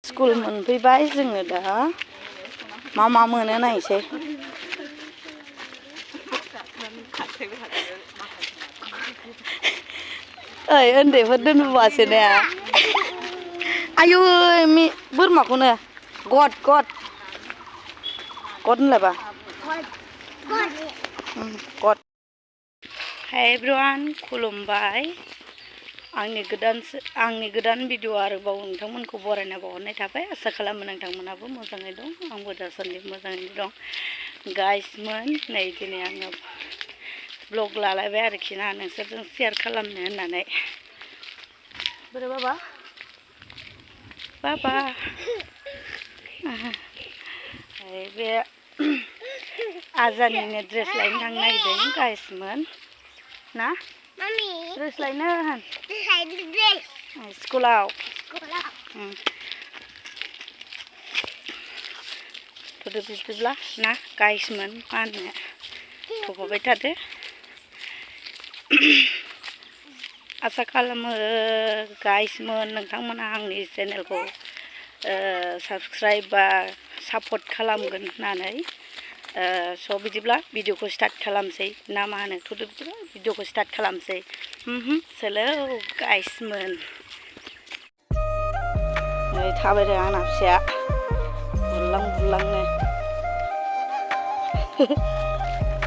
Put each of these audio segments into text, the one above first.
school मोनफैबाय जोङो दा मा मोनो नायसै ओइ उन्दैफोर दोनबोआसै ने आयु बोरमाखौनो गद होनलायबा गद हाय एभ्रिवान खुलुमबाय आंनि गोदान भिडिअ आरोबाव नोंथांमोनखौ बरायना बावहरनाय थाबाय आसा खालामो नोंथांमोनाबो मोजाङै दं आंबो दासान्दि मोजाङैनो दं गाइसमोन नै दिनै आङो ब्लग लालायबाय आरोखि ना नोंसोरजों शेयार खालामनो होननानै बोरै बाबा बे आजानिनो ड्रेस लायनो थांनो नागिरदों गाइसमोन ना ड्रेस लायनो होन स्कुलाव थ'दो बिदिब्ला ना गाइसमोन मा होनो थफाबाय थादो आसा खालामो गाइसमोन नोंथांमोना आंनि चेनेलखौ साबस्क्राइब बा सापर्ट खालामगोन होननानै स' बिदिब्ला भिडिअखौ स्टार्ट खालामसै ना मा होनो थ'दो बिदिब्ला भिडिअखौ स्टार्ट खालामसै सोलो गाइसमोन नै थाबायदों आंना फिसाया बुरलांनो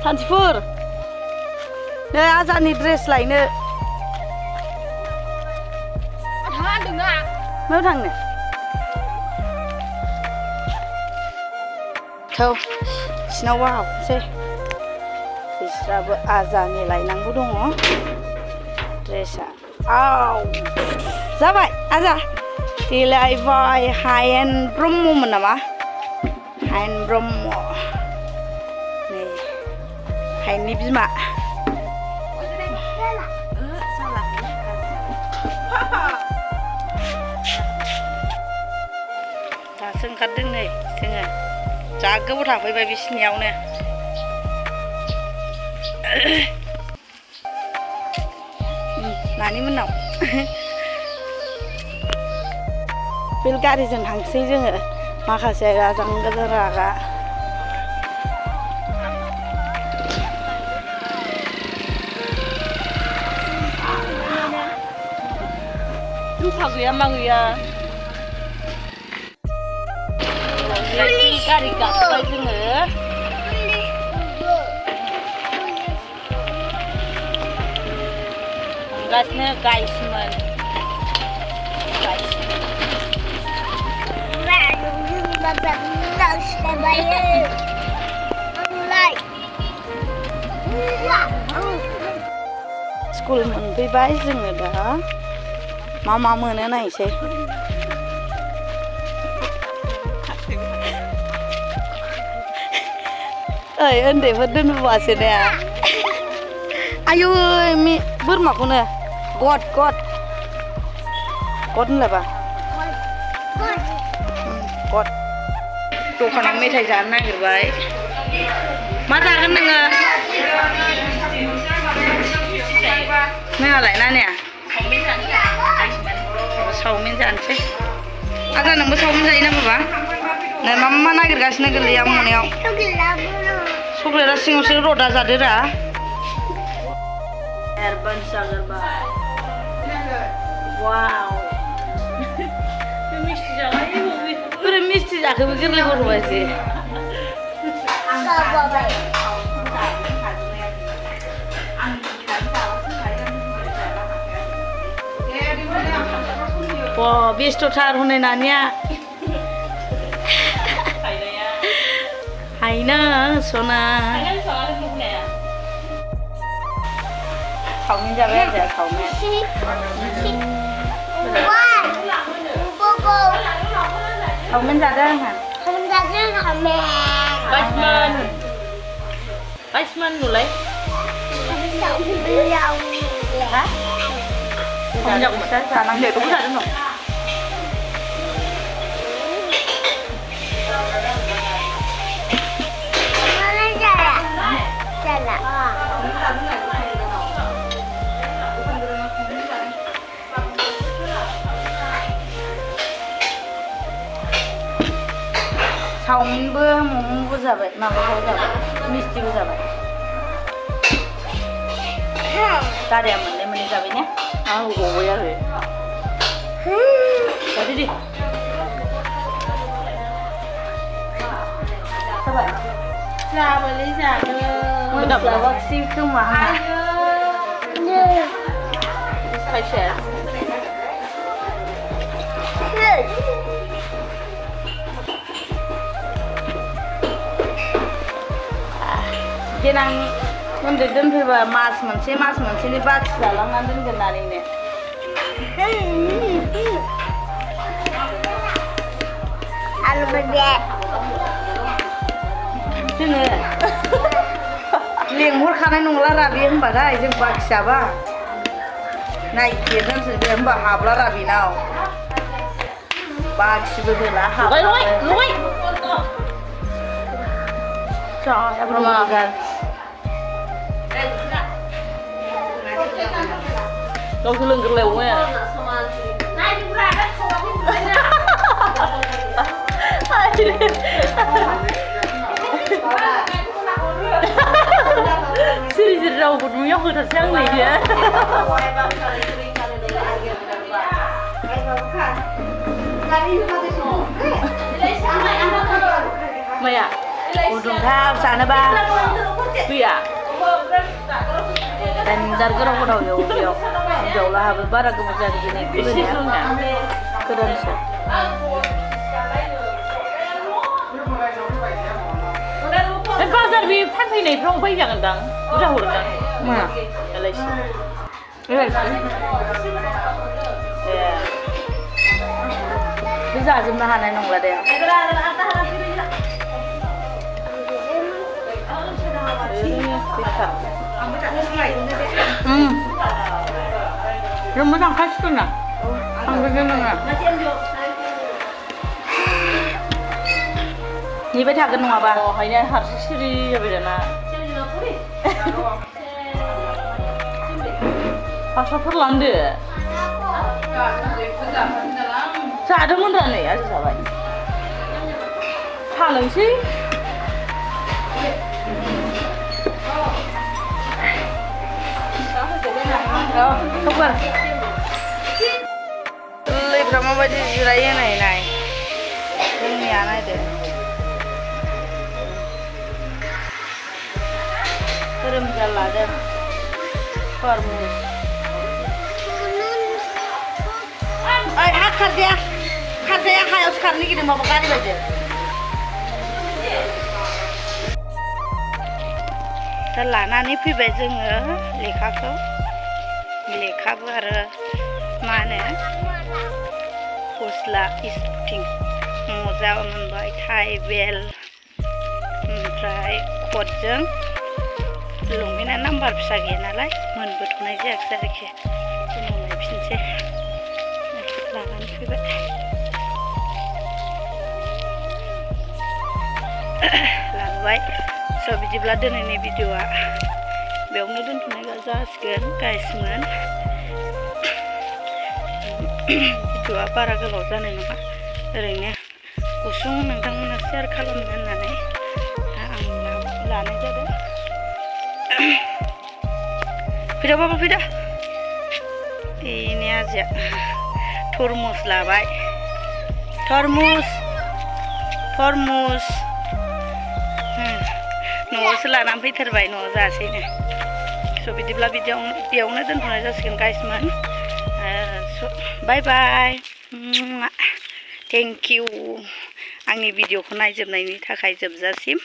सानथिफुर नै आजानि ड्रेस लायनो मायाव थांनो थौ बिसिनावबो हाबनोसै बिस्राबो आजानि लायनांगौ दङ ड्रेसा आव जाबाय आजा देलायबाय हायेन ब्रह्ममोन नामा हायेन ब्रह्म नै हायेननि बिमा दासो ओंखारदों नै जोङो जा गोबाव थाफैबाय बिसिनियावनो नानि मोननाव बेलगारिजों थांसै जोङो माखासे गोजान रागा रुफा गैया मा गैया गारि गाखोबाय जोङो थांगासिनो गाइसमोन स्कुल मोनफैबाय जोङो दा मा मोनो नायसै ओइ उन्दैफोर दोनबोआसै ने आयु बोरमाखौनो गद होनलायबा गद दखानाव मेथाइ जानो नागिरबाय मा जागोन नोङो नोंहालाय नानिया चावमिन जानोसै आजा नोंबो चावमिन जायो ना बाबा नै मा नागिरगासिनो गोरलैया मोनायाव चक्लेटआ सिङावसो रदा जादोरा एडभान्स जागोरबाय वाव मिस्टि जालाय बोरै मिस्टि जाखोबो गोरलै गथ'बायदि बेस्थ'थार हनै नानिया हायना सना चावमिन जाबाय आरो चावमिन जादों आंहा बाइसमोन नुलाय जानांगौ बेखौबो जादों दं चाउमिनबो मम'बो जाबाय माबाबो जाबाय मिस्टिबो जाबाय दादाया मोननै जाबाय ने आं गबाय आरो जादो दे जाबाय जाबायलै जादो मोनजाबाखिसै खोमा खायसे देनां उन्दै दोनफैबा मास मोनसेनि बाखि जालांनानै दोनगोन नानैनो आलु बाजे जोङो लेंहरखानाय नंला राबि होनबाथाय जों बाखि जाबा नायगिरनोसै बे होनबा हाबला राबिनाव बाखिबो होला हाबला गावसो लोंगोरलायबावो सिरि सिरि रावबो नुयियाव होथारसै आं नैदो माया गुदुंथार जानोबा गैया दानजार गोराव एवला हाबो बारा गोबाव जायाखै दिनै गोदानसो बाजार बे फानफैनायफ्राव बायजागोनदां बुरजा हरदां मा एलाइसि बे जाजोबनो हानाय नंला दे जों मोजां खासिगोन ना थांगोन नोङो नेबाय थागोन नङाबा हायना हारसिं सिरि जाबाय दाना हारसाफोर लांदो जादोंमोन दा नै आरो जाबाय थांनोसै खबर गोरलैफ्रा माबायदि जिरायो नाय जोंनिया नायदो धोरोमजा लादों तरमुज ओइ हा खारजाया हायावसो खारनो नागिरदों माबा गारि बायदि दा लानानै फैबाय जोङो लेखाबो आरो मा होनो गस्ला स्पटिं मजा मोनबाय टाइ बेल्ट ओमफ्राय कटजों लंपेन्टआ नाम्बार फिसा गैया नालाय मोनबोथ'नाय जायाखिसै आरोखि उनाव नायफिनसै लानानै फैबाय लाबोबाय स' बिदिब्ला दिनैनि भिडिअ'आ बेयावनो दोनथ'नाय जासिगोन गाइसमोन भिडिअ'आ बारा गोलाव जानाय नङा ओरैनो गुसुं नोंथांमोना शेयार खालामनो होननानै आं लानाय जादों फैदा बाबा फैदा बेनि आजिया तरमुज लाबाय तरमुज न'आवसो लानानै फैथारबाय न'आव जासैनो स' बिदिब्ला बेयावनो दोनथ'नाय जासिगोन गाइसमोन बाय बाय थेंक इउ आंनि भिडिअ'खौ नायजोबनायनि थाखाय जोबजासिम